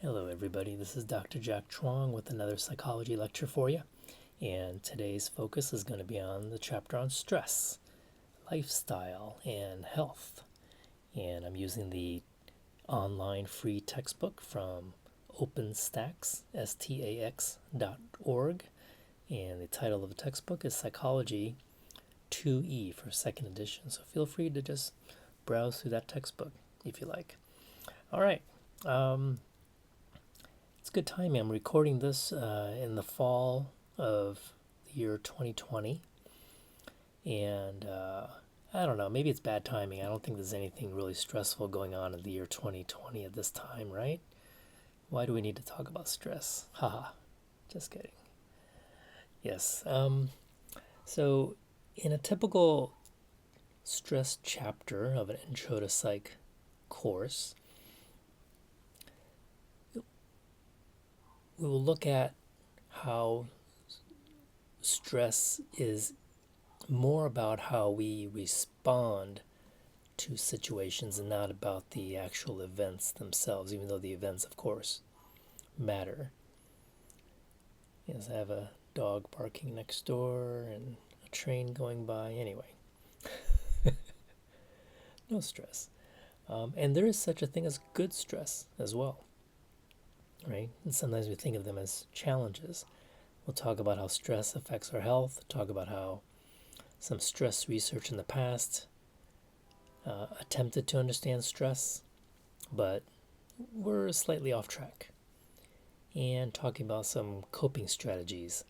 Hello everybody, this is Dr. Jack Truong with another psychology lecture for you. And today's focus is going to be on the chapter on stress, lifestyle, and health. And I'm using the online free textbook from OpenStax, stax.org. And the title of the textbook is Psychology 2E for second edition. So feel free to just browse through that textbook if you like. All right. It's good timing. I'm recording this in the fall of the year 2020. And I don't know, maybe it's bad timing. I don't think there's anything really stressful going on in the year 2020 at this time, right? Why do we need to talk about stress? Haha, just kidding. Yes. So in a typical stress chapter of an Intro to Psych course, we will look at how stress is more about how we respond to situations and not about the actual events themselves, even though the events, of course, matter. Yes, I have a dog barking next door and a train going by. Anyway, no stress. And there is such a thing as good stress as well. Right? And sometimes we think of them as challenges. We'll talk about how stress affects our health, talk about how some stress research in the past attempted to understand stress, but we're slightly off track. And talking about some coping strategies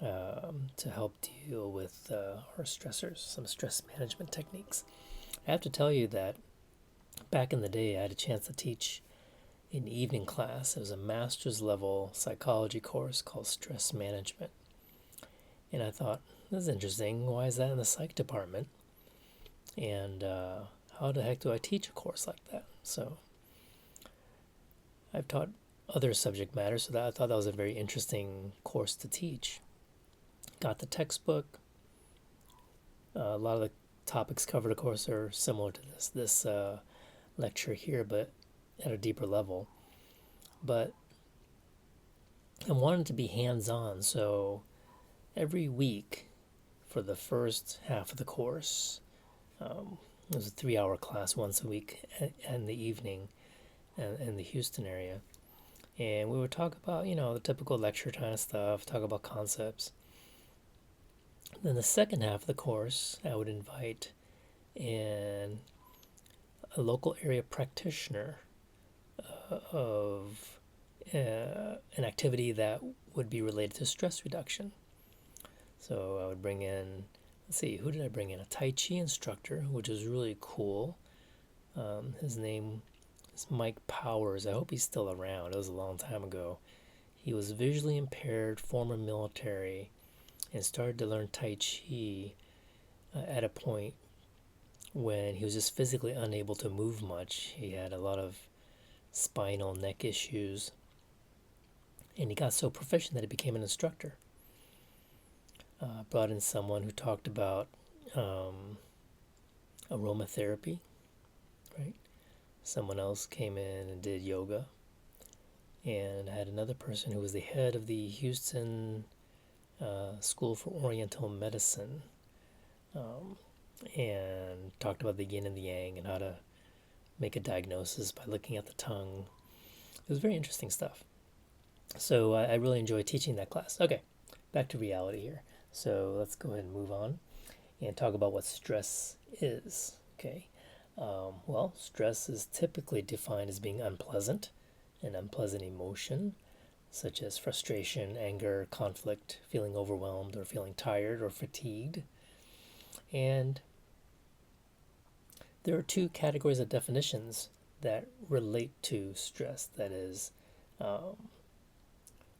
to help deal with our stressors, some stress management techniques. I have to tell you that back in the day, I had a chance to teach in evening class. It was a master's level psychology course called Stress Management. And I thought, this is interesting. Why is that in the psych department? And how the heck do I teach a course like that? So I've taught other subject matter, so that I thought that was a very interesting course to teach. Got the textbook. A lot of the topics covered, of course, are similar to this lecture here, but at a deeper level. But I wanted to be hands-on, so every week for the first half of the course, it was a 3-hour class once a week in the evening in the Houston area. And we would talk about, the typical lecture kind of stuff, talk about concepts. Then the second half of the course, I would invite in a local area practitioner of an activity that would be related to stress reduction. So I would bring in, who did I bring in? A Tai Chi instructor, which is really cool. His name is Mike Powers. I hope he's still around. It was a long time ago. He was visually impaired, former military, and started to learn Tai Chi at a point when he was just physically unable to move much. He had a lot of spinal neck issues, and he got so proficient that he became an instructor. Brought in someone who talked about aromatherapy, right? Someone else came in and did yoga, and had another person who was the head of the Houston School for Oriental Medicine, and talked about the yin and the yang and how to make a diagnosis by looking at the tongue. It was very interesting stuff. So I really enjoyed teaching that class. Okay, back to reality here. So let's go ahead and move on and talk about what stress is. Okay, well, stress is typically defined as being unpleasant, an unpleasant emotion, such as frustration, anger, conflict, feeling overwhelmed, or feeling tired or fatigued. And there are two categories of definitions that relate to stress. That is,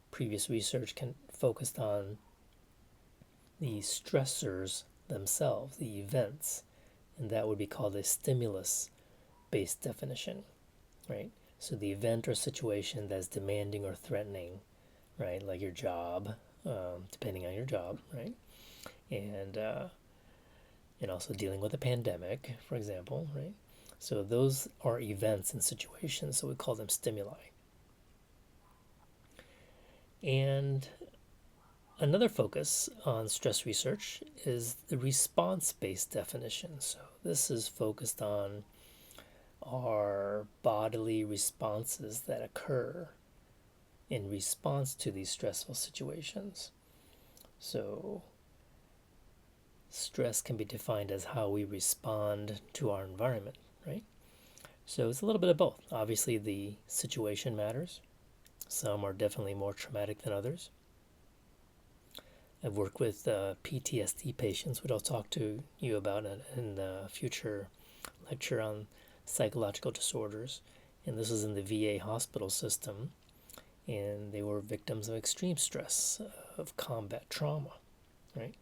previous research focused on the stressors themselves, the events, and that would be called a stimulus-based definition, right? So the event or situation that's demanding or threatening, right? Like your job, depending on your job, right? And also dealing with a pandemic, for example, right? So those are events and situations, so we call them stimuli. And another focus on stress research is the response-based definition. So this is focused on our bodily responses that occur in response to these stressful situations. So stress can be defined as how we respond to our environment, right? So it's a little bit of both. Obviously, the situation matters. Some are definitely more traumatic than others. I've worked with PTSD patients, which I'll talk to you about in a future lecture on psychological disorders. And this was in the VA hospital system. And they were victims of extreme stress, of combat trauma, right?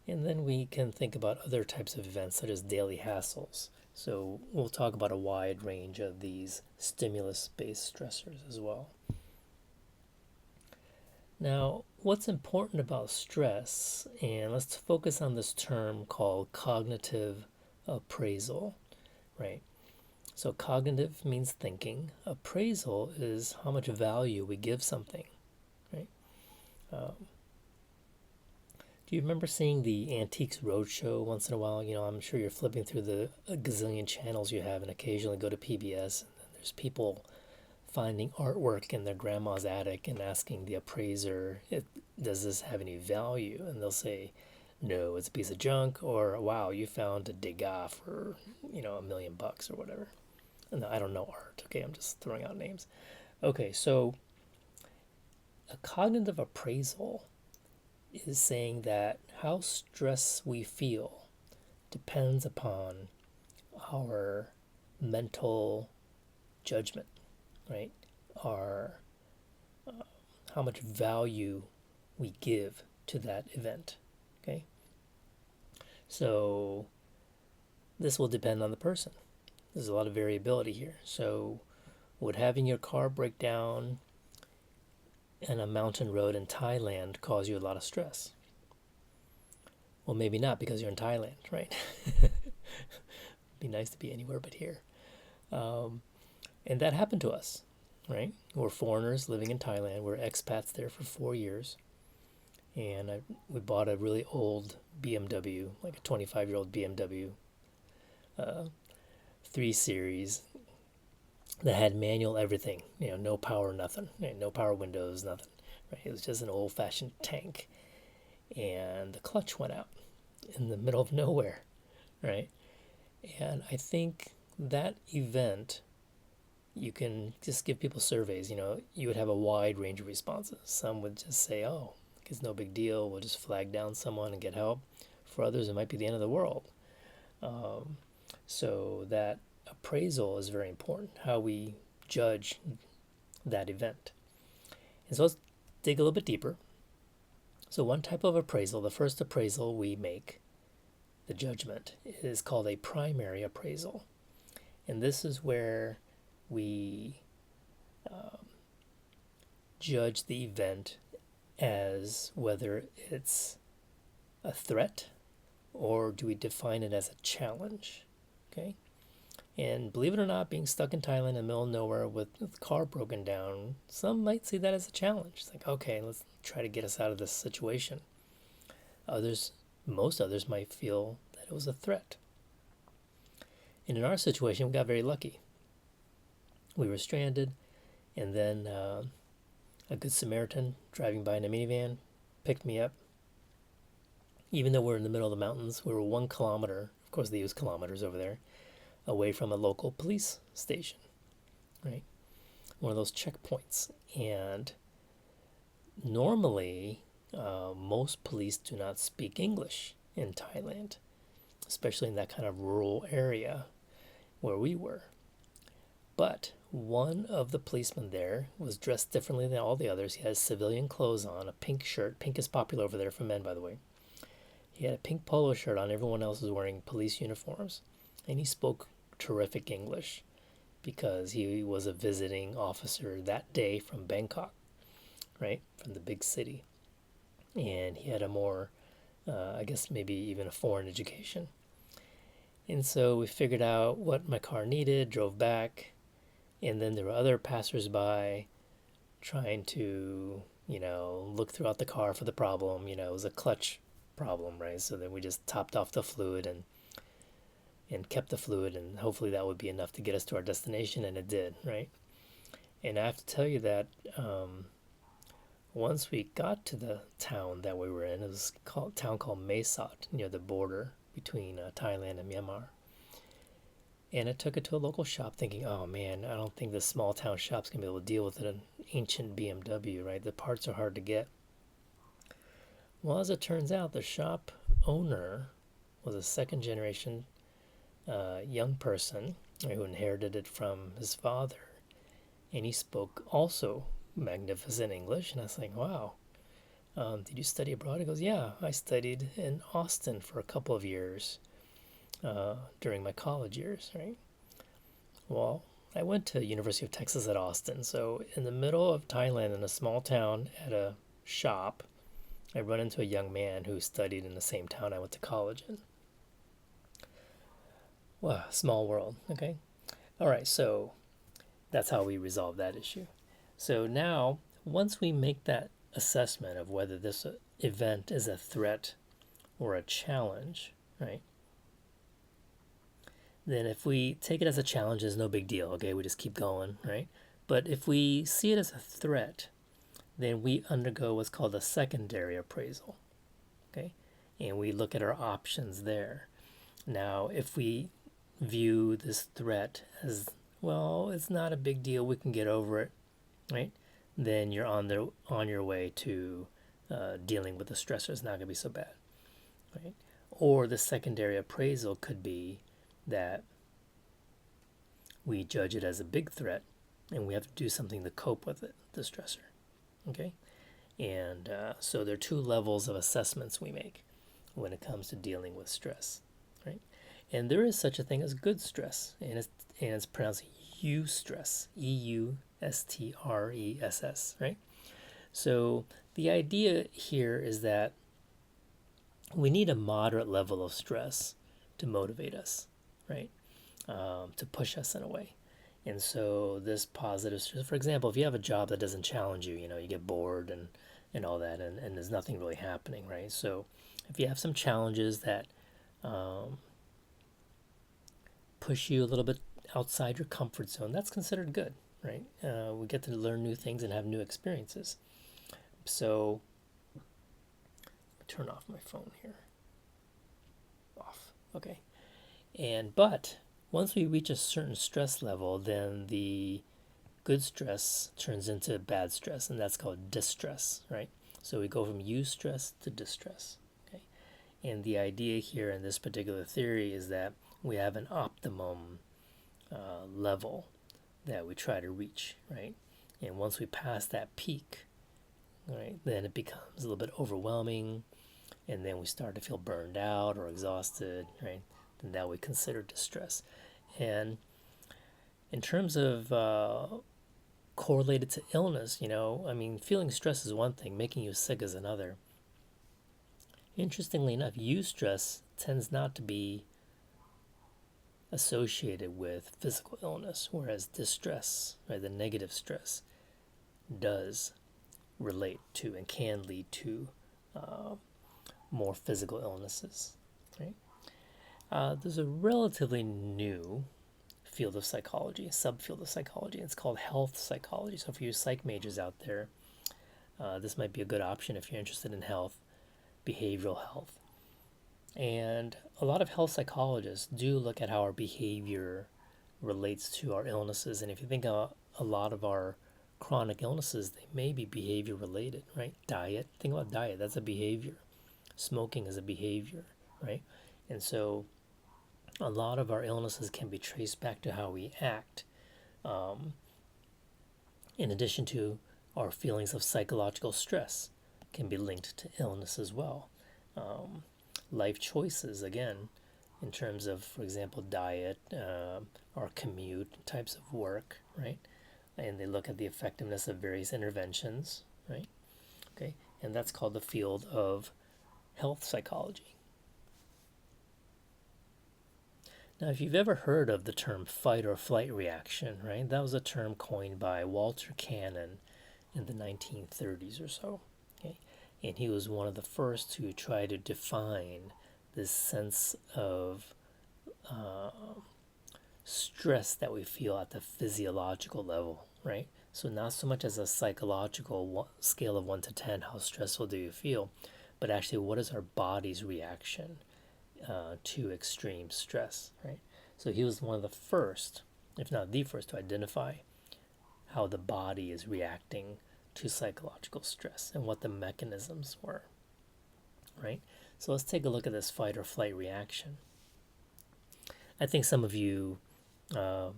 And then we can think about other types of events, such as daily hassles. So we'll talk about a wide range of these stimulus-based stressors as well. Now, what's important about stress, and let's focus on this term called cognitive appraisal, right? So cognitive means thinking. Appraisal is how much value we give something, right? Do you remember seeing the Antiques Roadshow once in a while? I'm sure you're flipping through the gazillion channels you have and occasionally go to PBS. And there's people finding artwork in their grandma's attic and asking the appraiser, does this have any value? And they'll say, no, it's a piece of junk, or wow, you found a Degas for, $1 million or whatever. And I don't know art, okay? I'm just throwing out names. Okay, so a cognitive appraisal is saying that how stress we feel depends upon our mental judgment, right? Our how much value we give to that event, okay? So this will depend on the person. There's a lot of variability here. So would having your car break down in a mountain road in Thailand cause you a lot of stress? Well, maybe not, because you're in Thailand, right? It'd be nice to be anywhere but here. And that happened to us, right? We're foreigners living in Thailand. We're expats there for 4 years. And we bought a really old BMW, like a 25-year-old BMW 3 Series that had manual everything, no power, nothing, no power windows, nothing, right? It was just an old-fashioned tank. And the clutch went out in the middle of nowhere, right? And I think that event, you can just give people surveys. You would have a wide range of responses. Some would just say, oh, it's no big deal, we'll just flag down someone and get help. For others, it might be the end of the world. So that appraisal is very important, how we judge that event. And so let's dig a little bit deeper. So one type of appraisal, the first appraisal we make, the judgment, is called a primary appraisal. And this is where we judge the event as whether it's a threat or do we define it as a challenge, okay? And believe it or not, being stuck in Thailand in the middle of nowhere with the car broken down, some might see that as a challenge. It's like, okay, let's try to get us out of this situation. Most others might feel that it was a threat. And in our situation, we got very lucky. We were stranded, and then a good Samaritan driving by in a minivan picked me up. Even though we're in the middle of the mountains, we were 1 kilometer, of course they use kilometers over there, away from a local police station, right? One of those checkpoints. And normally, most police do not speak English in Thailand, especially in that kind of rural area where we were. But one of the policemen there was dressed differently than all the others. He had civilian clothes on, a pink shirt. Pink is popular over there for men, by the way. He had a pink polo shirt on. Everyone else was wearing police uniforms. And he spoke terrific English because he was a visiting officer that day from Bangkok, right, from the big city. And he had a more, I guess maybe even a foreign education. And so we figured out what my car needed, drove back, and then there were other passersby trying to look throughout the car for the problem. It was a clutch problem, right? So then we just topped off the fluid and kept the fluid, and hopefully that would be enough to get us to our destination, and it did, right? And I have to tell you that once we got to the town that we were in, it was a town called Mae Sot, near the border between Thailand and Myanmar. And I took it to a local shop thinking, oh man, I don't think the small town shop's going to be able to deal with an ancient BMW, right? The parts are hard to get. Well, as it turns out, the shop owner was a second generation young person who inherited it from his father. And he spoke also magnificent English. And I was like, wow, did you study abroad? He goes, yeah, I studied in Austin for a couple of years. During my college years, right? Well, I went to University of Texas at Austin. So in the middle of Thailand, in a small town, at a shop, I run into a young man who studied in the same town I went to college in. Wow, small world, okay? All right, so that's how we resolve that issue. So now, once we make that assessment of whether this event is a threat or a challenge, right? Then if we take it as a challenge, it's no big deal, okay? We just keep going, right? But if we see it as a threat, then we undergo what's called a secondary appraisal, okay? And we look at our options there. Now, if we view this threat as, well, it's not a big deal, we can get over it, right? Then you're on your way to dealing with the stressor. It's not going to be so bad, right? Or the secondary appraisal could be that we judge it as a big threat and we have to do something to cope with it, the stressor, okay? And so there are two levels of assessments we make when it comes to dealing with stress, right? And there is such a thing as good stress, and it's pronounced eustress, eustress, right? So the idea here is that we need a moderate level of stress to motivate us, right? To push us in a way. And so this positive stress, for example, if you have a job that doesn't challenge you, you get bored and all that, and there's nothing really happening, right? So if you have some challenges that push you a little bit outside your comfort zone, that's considered good, right? We get to learn new things and have new experiences. So turn off my phone here. Off. Okay. But once we reach a certain stress level, then the good stress turns into bad stress, and that's called distress, right? So we go from eustress to distress, okay? And the idea here in this particular theory is that we have an optimum level that we try to reach, right? And once we pass that peak, right, then it becomes a little bit overwhelming, and then we start to feel burned out or exhausted, right? And that we consider distress. And in terms of correlated to illness, feeling stress is one thing, making you sick is another. Interestingly enough, eustress tends not to be associated with physical illness, whereas distress, right, the negative stress, does relate to and can lead to more physical illnesses, right? There's a relatively new field of psychology, subfield of psychology. It's called health psychology. So for you psych majors out there, this might be a good option if you're interested in health, behavioral health. And a lot of health psychologists do look at how our behavior relates to our illnesses. And if you think a lot of our chronic illnesses, they may be behavior related, right? Diet, think about diet, that's a behavior. Smoking is a behavior, right? And so a lot of our illnesses can be traced back to how we act, in addition to our feelings of psychological stress can be linked to illness as well. Life choices, again, in terms of, for example, diet, or commute, types of work, right? And they look at the effectiveness of various interventions, right? Okay, and that's called the field of health psychology. Now, if you've ever heard of the term fight or flight reaction, right, that was a term coined by Walter Cannon in the 1930s or so. Okay, and he was one of the first to try to define this sense of stress that we feel at the physiological level, right? So not so much as a psychological scale of 1 to 10, how stressful do you feel, but actually what is our body's reaction to extreme stress, right? So he was one of the first, if not the first, to identify how the body is reacting to psychological stress and what the mechanisms were, right? So let's take a look at this fight or flight reaction. I think some of you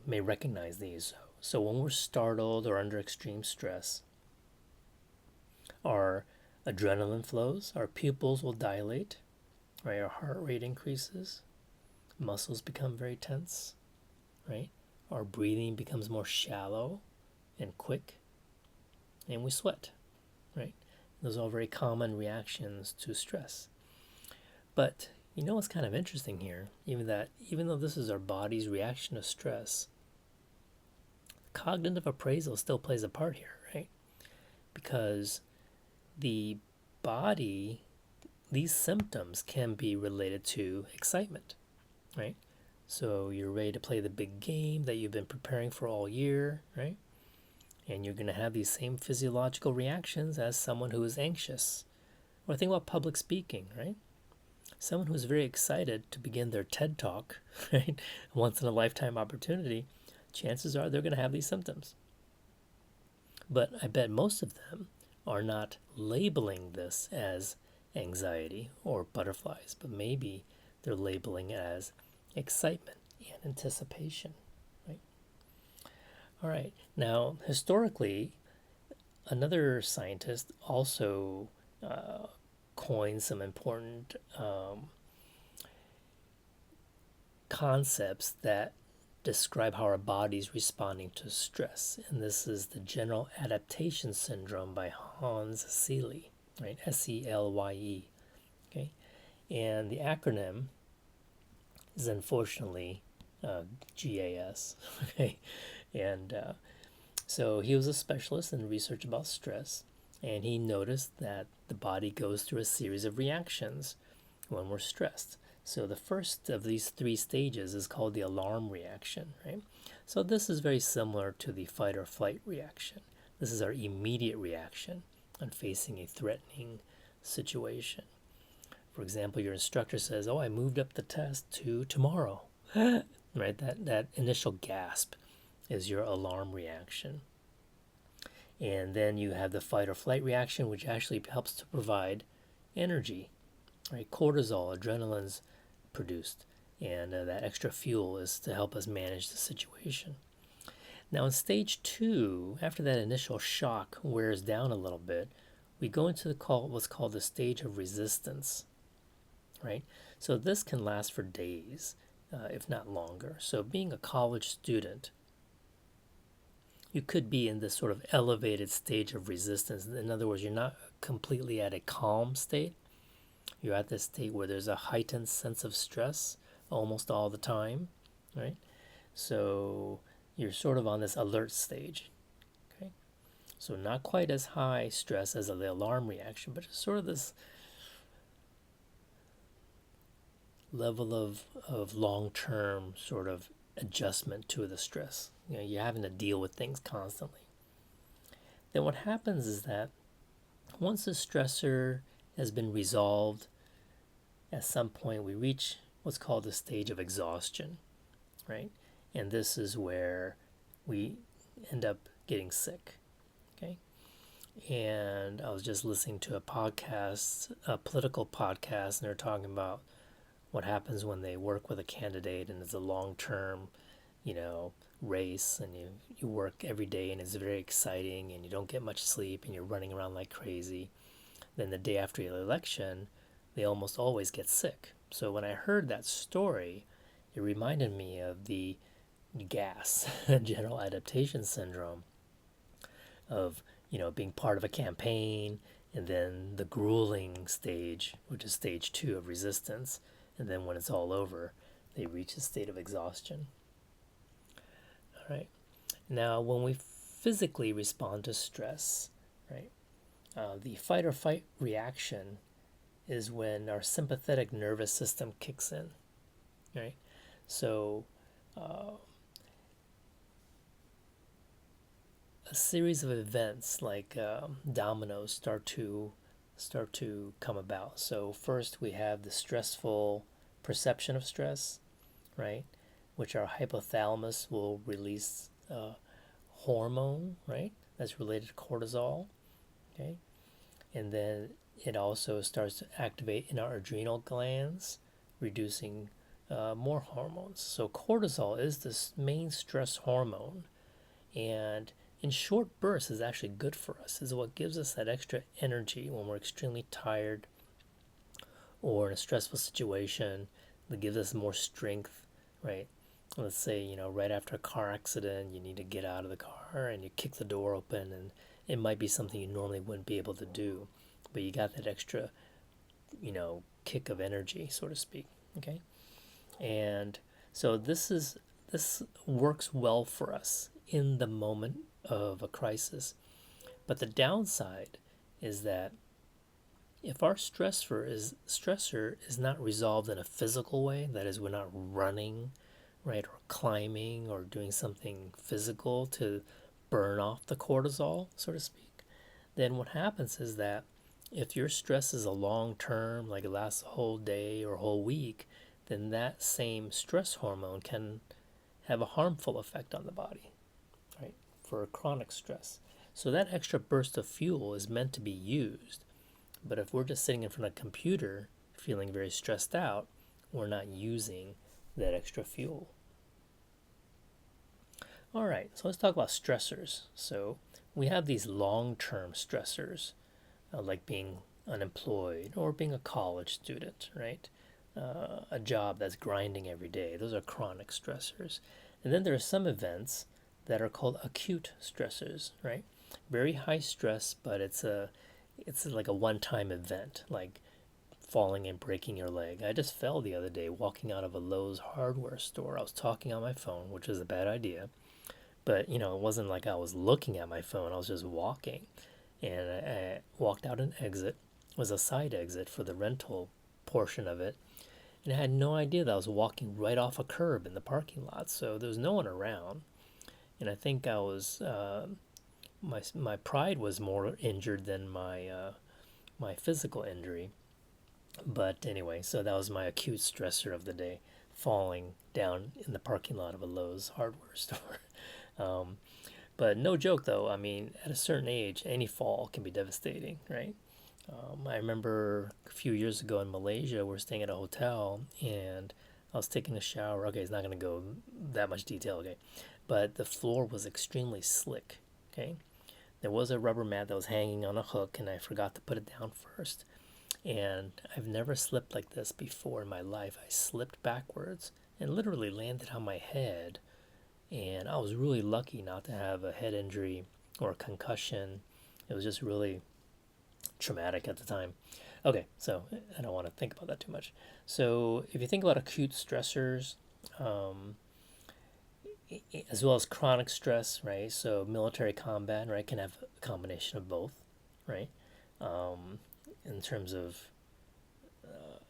may recognize these. So when we're startled or under extreme stress, our adrenaline flows, our pupils will dilate, right? Our heart rate increases, muscles become very tense, right? Our breathing becomes more shallow and quick, and we sweat, right? Those are all very common reactions to stress. But you know what's kind of interesting here? Even though this is our body's reaction to stress, cognitive appraisal still plays a part here, right? Because the body, these symptoms can be related to excitement, right? So you're ready to play the big game that you've been preparing for all year, right? And you're going to have these same physiological reactions as someone who is anxious. Or think about public speaking, right? Someone who's very excited to begin their TED Talk, right? Once in a lifetime opportunity, chances are they're going to have these symptoms. But I bet most of them are not labeling this as anxiety or butterflies, but maybe they're labeling it as excitement and anticipation, right? All right. Now, historically, another scientist also coined some important concepts that describe how our body's responding to stress. And this is the General Adaptation Syndrome by Hans Selye, right? Selye. Okay. And the acronym is unfortunately GAS. Okay. And so he was a specialist in research about stress, and he noticed that the body goes through a series of reactions when we're stressed. So the first of these 3 stages is called the alarm reaction, right? So this is very similar to the fight or flight reaction. This is our immediate reaction on facing a threatening situation. For example, your instructor says, "Oh, I moved up the test to tomorrow." Right? That initial gasp is your alarm reaction. And then you have the fight or flight reaction, which actually helps to provide energy, right? Cortisol, adrenaline's produced, and that extra fuel is to help us manage the situation. Now in stage 2, after that initial shock wears down a little bit, we go into what's called the stage of resistance, right? So this can last for days, if not longer. So being a college student, you could be in this sort of elevated stage of resistance. In other words, you're not completely at a calm state. You're at this state where there's a heightened sense of stress almost all the time, right? So you're sort of on this alert stage, okay? So not quite as high stress as the alarm reaction, but just sort of this level of long-term sort of adjustment to the stress. You know, you're having to deal with things constantly. Then what happens is that once the stressor has been resolved, at some point we reach what's called the stage of exhaustion, right? And this is where we end up getting sick, okay? And I was just listening to a podcast, a political podcast, and they're talking about what happens when they work with a candidate and it's a long-term, race, and you work every day and it's very exciting and you don't get much sleep and you're running around like crazy. Then the day after the election, they almost always get sick. So when I heard that story, it reminded me of the GAS, General Adaptation Syndrome, of being part of a campaign, and then the grueling stage, which is stage 2 of resistance, and then when it's all over, they reach a state of exhaustion. All right. Now, when we physically respond to stress, right? The fight or flight reaction is when our sympathetic nervous system kicks in, right? So a series of events like dominoes start to come about. So first we have the stressful perception of stress, right? Which our hypothalamus will release hormone, right? That's related to cortisol, okay? And then it also starts to activate in our adrenal glands, reducing more hormones. So cortisol is this main stress hormone, and in short bursts is actually good for us. Is what gives us that extra energy when we're extremely tired or in a stressful situation. That gives us more strength, right? Let's say, right after a car accident, you need to get out of the car and you kick the door open, and it might be something you normally wouldn't be able to do, but you got that extra, kick of energy, so to speak. Okay, and so this works well for us in the moment of a crisis. But the downside is that if our stressor is not resolved in a physical way, that is, we're not running, right, or climbing or doing something physical to burn off the cortisol, so to speak, then what happens is that if your stress is a long term, like it lasts a whole day or a whole week, then that same stress hormone can have a harmful effect on the body, right, for chronic stress. So that extra burst of fuel is meant to be used. But if we're just sitting in front of a computer feeling very stressed out, we're not using that extra fuel. All right, so let's talk about stressors. So we have these long-term stressors, like being unemployed or being a college student, right? A job that's grinding every day. Those are chronic stressors. And then there are some events that are called acute stressors, right? Very high stress, but it's like a one-time event, like falling and breaking your leg. I just fell the other day walking out of a Lowe's hardware store. I was talking on my phone, which is a bad idea. But, it wasn't like I was looking at my phone. I was just walking. And I walked out an exit. It was a side exit for the rental portion of it. And I had no idea that I was walking right off a curb in the parking lot. So there was no one around. And I think I was, my pride was more injured than my physical injury. But anyway, so that was my acute stressor of the day, falling down in the parking lot of a Lowe's hardware store. But no joke though, I mean, at a certain age, any fall can be devastating, right? I remember a few years ago in Malaysia, we were staying at a hotel and I was taking a shower. Okay, it's not going to go that much detail, okay? But the floor was extremely slick, okay? There was a rubber mat that was hanging on a hook and I forgot to put it down first. And I've never slipped like this before in my life. I slipped backwards and literally landed on my head. And I was really lucky not to have a head injury or a concussion. It was just really traumatic at the time. Okay, so I don't want to think about that too much. So if you think about acute stressors, as well as chronic stress, right? So military combat, right, can have a combination of both, right? In terms of,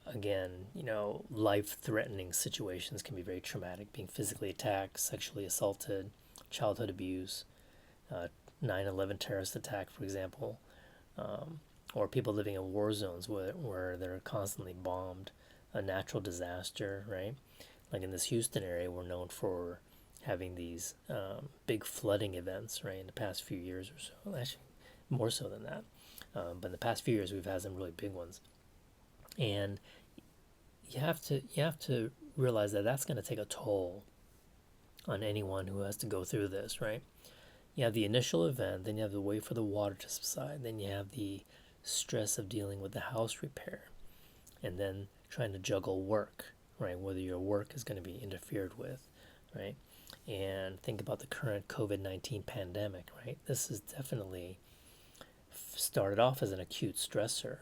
again, life-threatening situations can be very traumatic, being physically attacked, sexually assaulted, childhood abuse, 9/11 terrorist attack, for example, or people living in war zones where they're constantly bombed, a natural disaster, right? Like in this Houston area, we're known for having these big flooding events, right, in the past few years or so. Actually, more so than that. But in the past few years, we've had some really big ones. And you have to realize that that's going to take a toll on anyone who has to go through this, right? You have the initial event, then you have to wait for the water to subside, then you have the stress of dealing with the house repair, and then trying to juggle work, right? Whether your work is going to be interfered with, right? And think about the current COVID-19 pandemic, right? This is definitely started off as an acute stressor,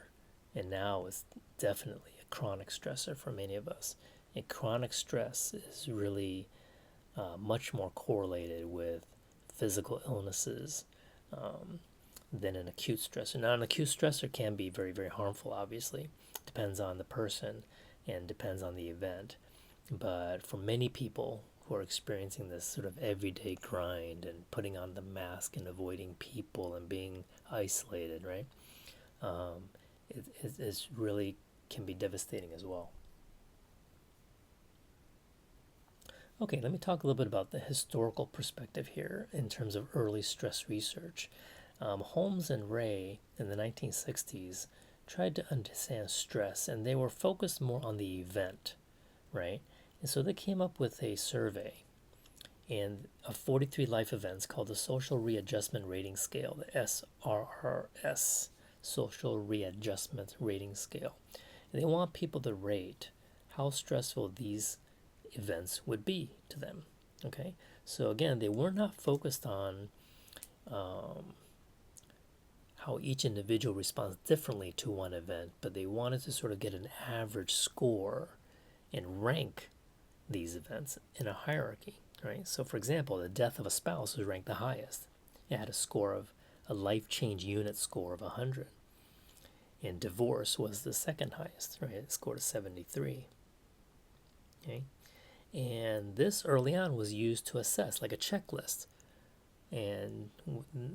and now it's definitely a chronic stressor for many of us. And chronic stress is really much more correlated with physical illnesses than an acute stressor. Now, an acute stressor can be very, very harmful, obviously. Depends on the person and depends on the event. But for many people who are experiencing this sort of everyday grind and putting on the mask and avoiding people and being isolated, right? It's really can be devastating as well. Okay, let me talk a little bit about the historical perspective here in terms of early stress research. Holmes and Ray in the 1960s tried to understand stress, and they were focused more on the event, right? And so they came up with a survey and of 43 life events called the Social Readjustment Rating Scale, the SRRS, Social Readjustment Rating Scale. And they want people to rate how stressful these events would be to them. Okay, so again, they were not focused on how each individual responds differently to one event, but they wanted to sort of get an average score and rank these events in a hierarchy, right? So for example, the death of a spouse was ranked the highest. It had a score of a life change unit score of 100. And divorce was the second highest, right? It scored a 73. Okay? And this early on was used to assess, like a checklist. And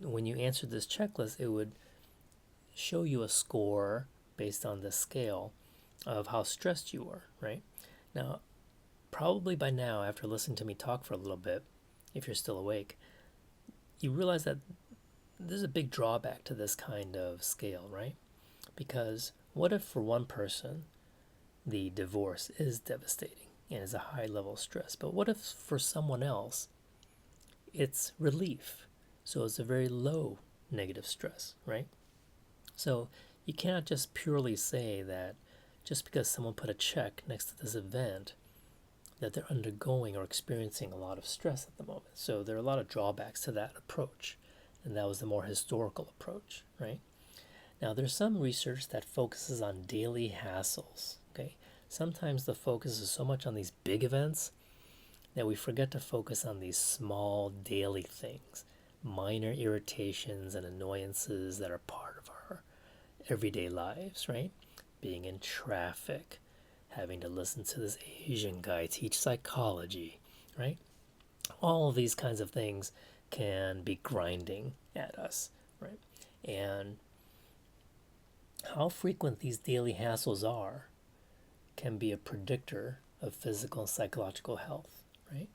when you answered this checklist, it would show you a score based on the scale of how stressed you were, right? Now, probably by now, after listening to me talk for a little bit, if you're still awake, you realize that there's a big drawback to this kind of scale, right? Because what if for one person, the divorce is devastating and is a high level of stress, but what if for someone else, it's relief? So it's a very low negative stress, right? So you cannot just purely say that just because someone put a check next to this event that they're undergoing or experiencing a lot of stress at the moment. So there are a lot of drawbacks to that approach, and that was the more historical approach, right? Now there's some research that focuses on daily hassles, okay? Sometimes the focus is so much on these big events that we forget to focus on these small daily things, minor irritations and annoyances that are part of our everyday lives, right? Being in traffic, having to listen to this Asian guy teach psychology, right? All of these kinds of things can be grinding at us, right? And how frequent these daily hassles are can be a predictor of physical and psychological health, right?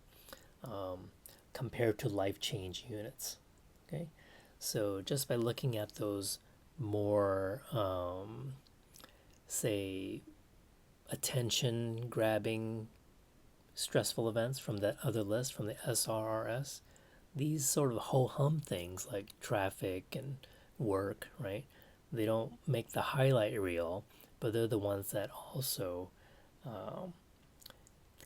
Compared to life change units, okay? So just by looking at those more, say, attention grabbing stressful events from that other list, from the SRRS, these sort of ho-hum things like traffic and work, right? They don't make the highlight reel, but they're the ones that also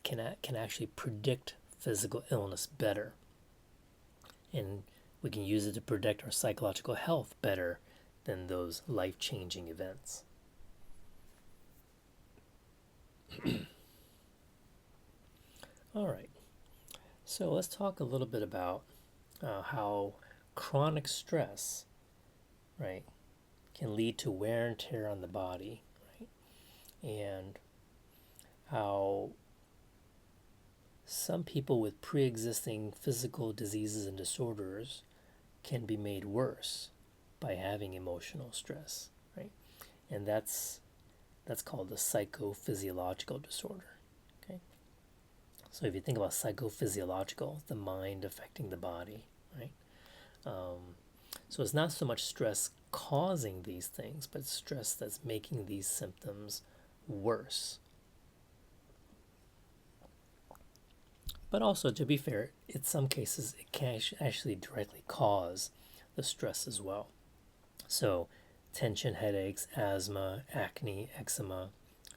can actually predict physical illness better. And we can use it to predict our psychological health better than those life-changing events. All right, so let's talk a little bit about how chronic stress, right, can lead to wear and tear on the body, right, and how some people with pre-existing physical diseases and disorders can be made worse by having emotional stress, right? And that's called the psychophysiological disorder. Okay. So if you think about psychophysiological, the mind affecting the body, right? So it's not so much stress causing these things, but stress that's making these symptoms worse. But also, to be fair, in some cases, it can actually directly cause the stress as well. So tension headaches, asthma, acne, eczema,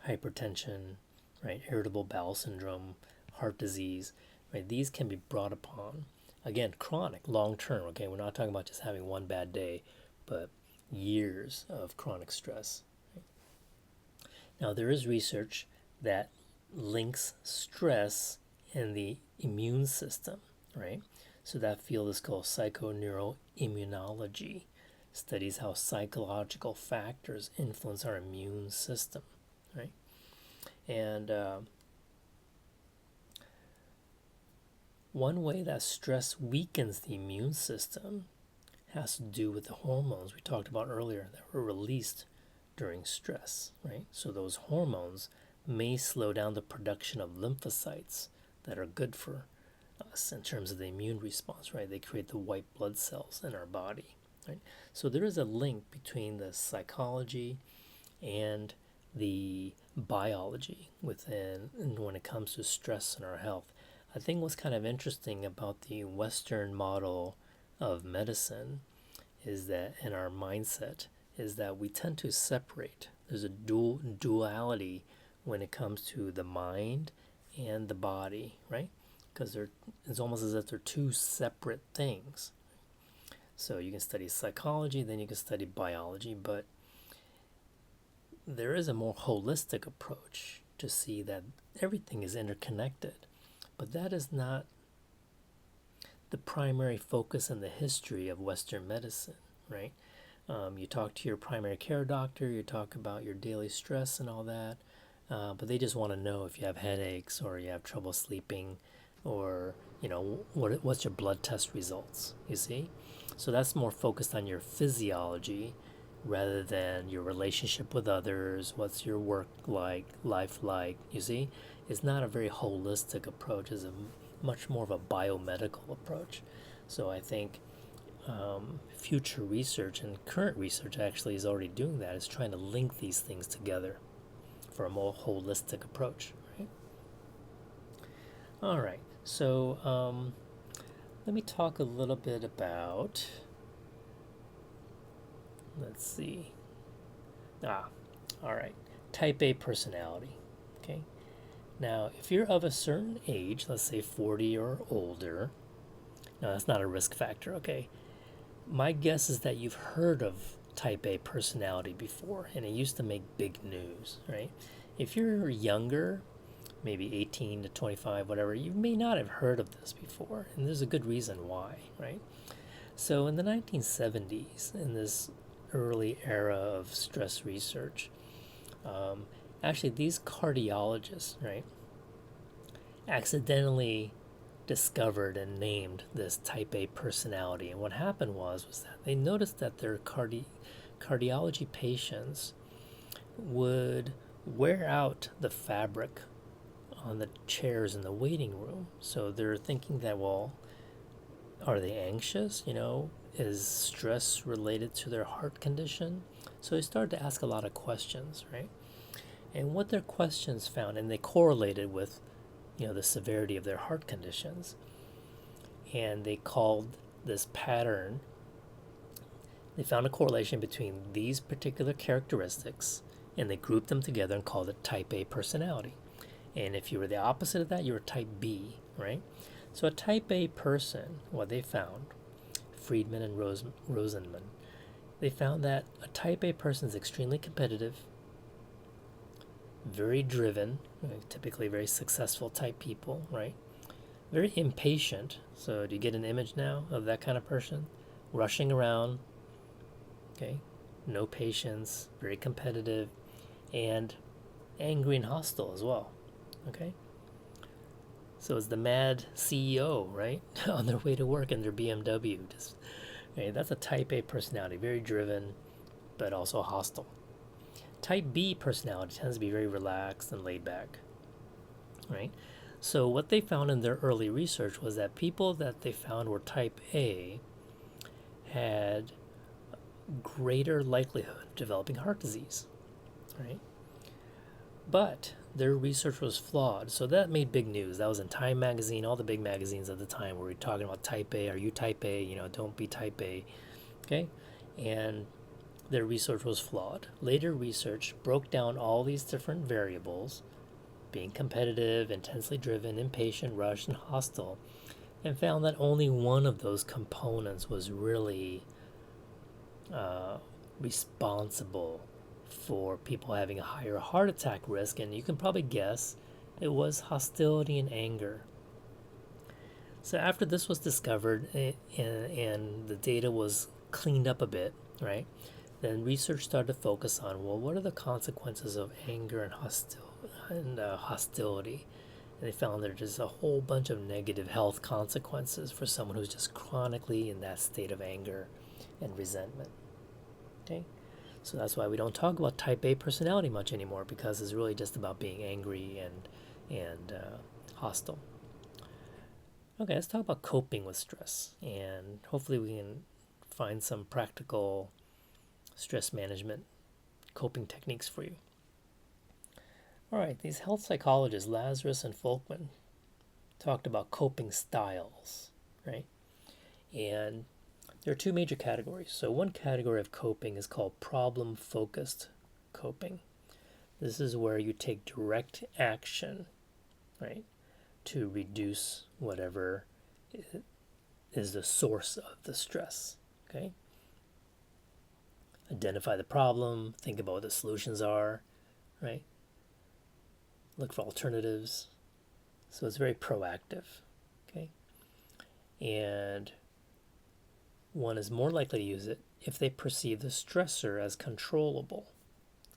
hypertension, right, irritable bowel syndrome, heart disease, right, these can be brought upon, again, chronic, long-term, okay? We're not talking about just having one bad day, but years of chronic stress. Right? Now, there is research that links stress and the immune system, right? So that field is called psychoneuroimmunology. studies how psychological factors influence our immune system, right? And one way that stress weakens the immune system has to do with the hormones we talked about earlier that were released during stress, right? So those hormones may slow down the production of lymphocytes that are good for us in terms of the immune response, right? They create the white blood cells in our body, right? So there is a link between the psychology and the biology within and when it comes to stress in our health. I think what's kind of interesting about the Western model of medicine is that in our mindset is that we tend to separate. There's a duality when it comes to the mind and the body, right? Because it's almost as if they're two separate things. So you can study psychology, then you can study biology, but there is a more holistic approach to see that everything is interconnected. But that is not the primary focus in the history of Western medicine, right? You talk to your primary care doctor, you talk about your daily stress and all that, but they just want to know if you have headaches or you have trouble sleeping or, what's your blood test results, you see? So that's more focused on your physiology rather than your relationship with others, what's your work like, life like, you see? It's not a very holistic approach, it's a much more of a biomedical approach. So I think future research and current research actually is already doing that. It's trying to link these things together for a more holistic approach, right? All right, so let me talk a little bit about, let's see. All right, type A personality, okay? Now, if you're of a certain age, let's say 40 or older, no, that's not a risk factor, okay? My guess is that you've heard of type A personality before, and it used to make big news, right? If you're younger, maybe 18 to 25, whatever, you may not have heard of this before, and there's a good reason why, right? So in the 1970s, in this early era of stress research, actually these cardiologists, right, accidentally discovered and named this type A personality. And what happened was that they noticed that their cardiology patients would wear out the fabric on the chairs in the waiting room. So they're thinking that, well, are they anxious? Is stress related to their heart condition? So they started to ask a lot of questions, right? And what their questions found, and they correlated with the severity of their heart conditions. And they called this pattern, they found a correlation between these particular characteristics, and they grouped them together and called it type A personality. And if you were the opposite of that, you were type B, right? So a type A person, what they found, Friedman and Rosenman, they found that a type A person is extremely competitive, very driven, typically very successful type people, right? Very impatient. So do you get an image now of that kind of person? Rushing around, okay? No patience, very competitive, and angry and hostile as well, okay? So it's the mad CEO, right? On their way to work in their BMW. Right? That's a type A personality, very driven, but also hostile. Type B personality tends to be very relaxed and laid back, right? So what they found in their early research was that people that they found were type A had greater likelihood of developing heart disease, right? But their research was flawed, so that made big news. That was in Time magazine, all the big magazines at the time were talking about type A. Are you type A? Don't be type A, okay? And their research was flawed. Later research broke down all these different variables, being competitive, intensely driven, impatient, rushed, and hostile, and found that only one of those components was really responsible for people having a higher heart attack risk, and you can probably guess it was hostility and anger. So after this was discovered and the data was cleaned up a bit, right? Then research started to focus on, well, what are the consequences of anger and hostility? And they found there's just a whole bunch of negative health consequences for someone who's just chronically in that state of anger and resentment. Okay, so that's why we don't talk about type A personality much anymore, because it's really just about being angry and hostile. Okay, let's talk about coping with stress, and hopefully we can find some practical stress management coping techniques for you. All right, these health psychologists, Lazarus and Folkman, talked about coping styles, right? And there are two major categories. So one category of coping is called problem-focused coping. This is where you take direct action, right, to reduce whatever is the source of the stress, okay? Identify the problem, think about what the solutions are, right? Look for alternatives. So it's very proactive, okay? And one is more likely to use it if they perceive the stressor as controllable.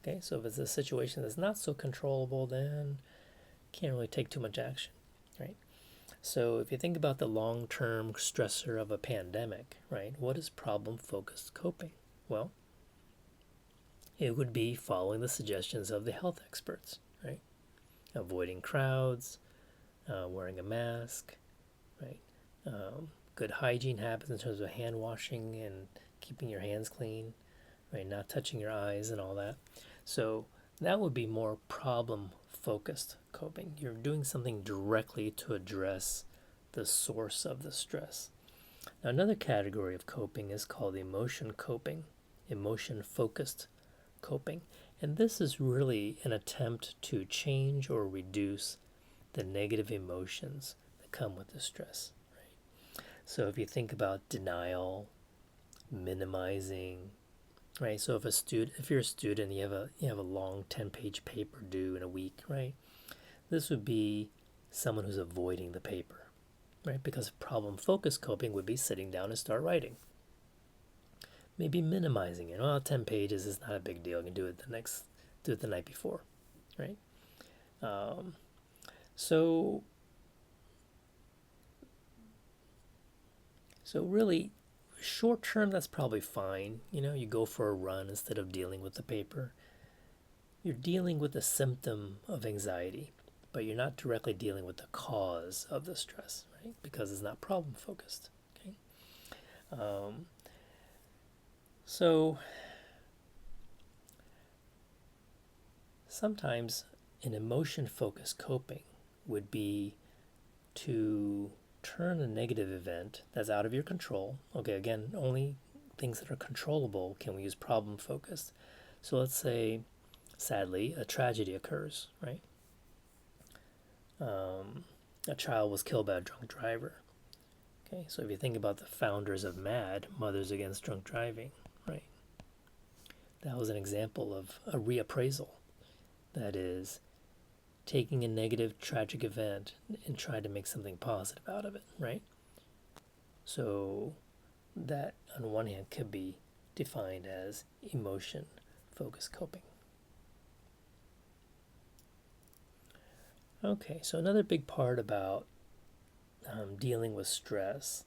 Okay, so if it's a situation that's not so controllable, then can't really take too much action, right? So if you think about the long-term stressor of a pandemic, right, what is problem-focused coping? Well, it would be following the suggestions of the health experts, right? Avoiding crowds, wearing a mask, right? Good hygiene habits in terms of hand washing and keeping your hands clean, right? Not touching your eyes and all that. So that would be more problem-focused coping. You're doing something directly to address the source of the stress. Now, another category of coping is called emotion coping, emotion-focused coping. And this is really an attempt to change or reduce the negative emotions that come with the stress. Right? So if you think about denial, minimizing, right? So if you're a student, you have a long 10-page paper due in a week, right? This would be someone who's avoiding the paper, right? Because problem-focused coping would be sitting down and start writing. Maybe minimizing it. Well, 10 pages is not a big deal. You can do it the night before, right? So really, short term, that's probably fine. You go for a run instead of dealing with the paper. You're dealing with the symptom of anxiety, but you're not directly dealing with the cause of the stress, right? Because it's not problem focused. Okay. So sometimes an emotion-focused coping would be to turn a negative event that's out of your control. Okay, again, only things that are controllable can we use problem-focused. So let's say, sadly, a tragedy occurs, right? A child was killed by a drunk driver. Okay, so if you think about the founders of MAD, Mothers Against Drunk Driving, right? That was an example of a reappraisal. That is, taking a negative, tragic event and trying to make something positive out of it, right? So that, on one hand, could be defined as emotion-focused coping. Okay, so another big part about dealing with stress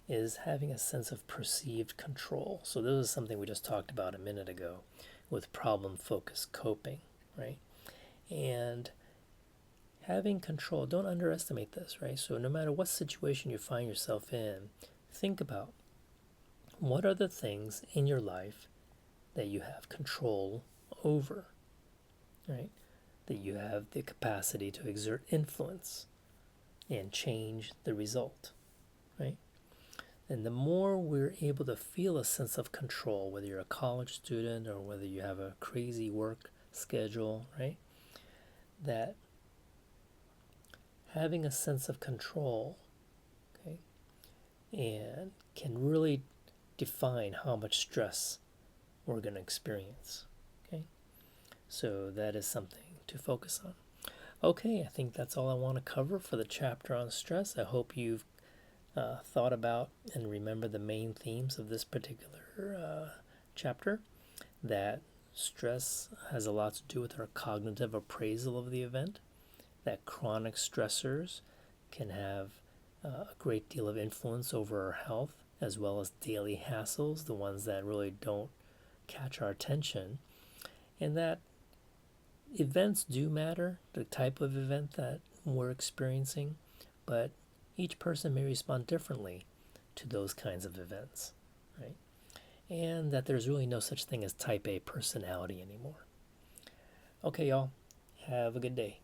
is having a sense of perceived control. So this is something we just talked about a minute ago with problem-focused coping, right? And having control, don't underestimate this, right? So no matter what situation you find yourself in, think about what are the things in your life that you have control over, right? That you have the capacity to exert influence and change the result, right? And the more we're able to feel a sense of control, whether you're a college student or whether you have a crazy work schedule, right? That having a sense of control, okay, and can really define how much stress we're going to experience, okay? So that is something to focus on. Okay, I think that's all I want to cover for the chapter on stress. I hope you've thought about and remember the main themes of this particular chapter, that stress has a lot to do with our cognitive appraisal of the event, that chronic stressors can have a great deal of influence over our health, as well as daily hassles, the ones that really don't catch our attention, and that events do matter, the type of event that we're experiencing, but each person may respond differently to those kinds of events, right? And that there's really no such thing as type A personality anymore. Okay, y'all, have a good day.